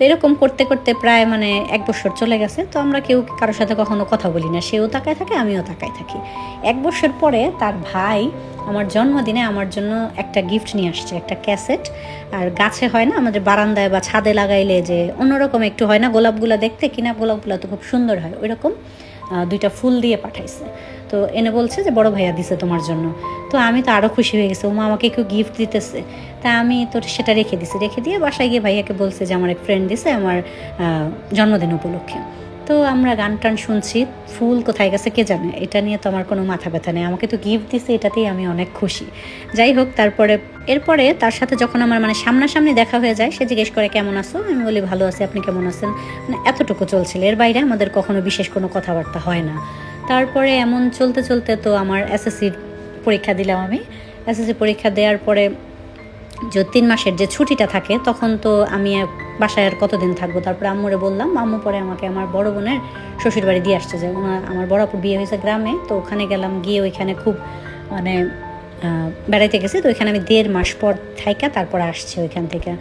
এরকম করতে করতে প্রায় মানে 1 বছর চলে গেছে। তো আমরা কেউ কারোর সাথে কখনো কথা বলি না, সেও তাকায় থাকে, আমিও তাকায় থাকি। 1 বছর পরে তার ভাই আমার জন্মদিনে আমার জন্য একটা গিফট নিয়ে আসছে, একটা ক্যাসেট। আর গাছে হয় না আমাদের বারান্দায় বা ছাদে লাগাইলে যে অন্যরকম একটু হয় না, গোলাপগুলো দেখতে, কিনা গোলাপগুলো তো খুব সুন্দর হয়, ওই রকম 2টা ফুল দিয়ে পাঠাইছে। তো এনে বলছে যে বড় ভাইয়া দিছে তোমার জন্য। তো আমি তো আরও খুশি হয়ে গেছি, ওমা আমাকে কেউ গিফট দিতেছে। তা আমি তো সেটা রেখে দিছি, রেখে দিয়ে বাসায় গিয়ে ভাইয়াকে বলছে যে আমার এক ফ্রেন্ড দিছে আমার জন্মদিন উপলক্ষে। তো আমরা গান টান শুনছি, ফুল কোথায় গেছে কে জানে, এটা নিয়ে তো আমার কোনো মাথা ব্যথা নেই, আমাকে তো গিফট দিছে, এটাতেই আমি অনেক খুশি। যাই হোক, এরপরে তার সাথে যখন আমার মানে সামনাসামনি দেখা হয়ে যায়, সে জিজ্ঞেস করে কেমন আছো, আমি বলি ভালো আছি, আপনি কেমন আছেন, মানে এতটুকু চলছিল, এর বাইরে আমাদের কখনো বিশেষ কোনো কথাবার্তা হয় না। তারপরে এমন চলতে চলতে তো আমার এসএসসির পরীক্ষা দিলাম আমি। এসএসসি পরীক্ষা দেওয়ার পরে যে 3 মাসের যে ছুটিটা থাকে, তখন তো আমি বাসায় আর কতদিন থাকবো। তারপরে আম্মুরে বললাম, আম্মু পরে আমাকে আমার বড় বোনের শ্বশুর বাড়ি দিয়ে আসছে, যে আমার বড় আপুর বিয়ে হয়েছে গ্রামে, তো ওখানে গেলাম, গিয়ে ওইখানে খুব মানে বেড়াইতে গেছি। তো ওইখানে আমি 1.5 মাস পর থাইকা তারপর আসছি ওইখান থেকে।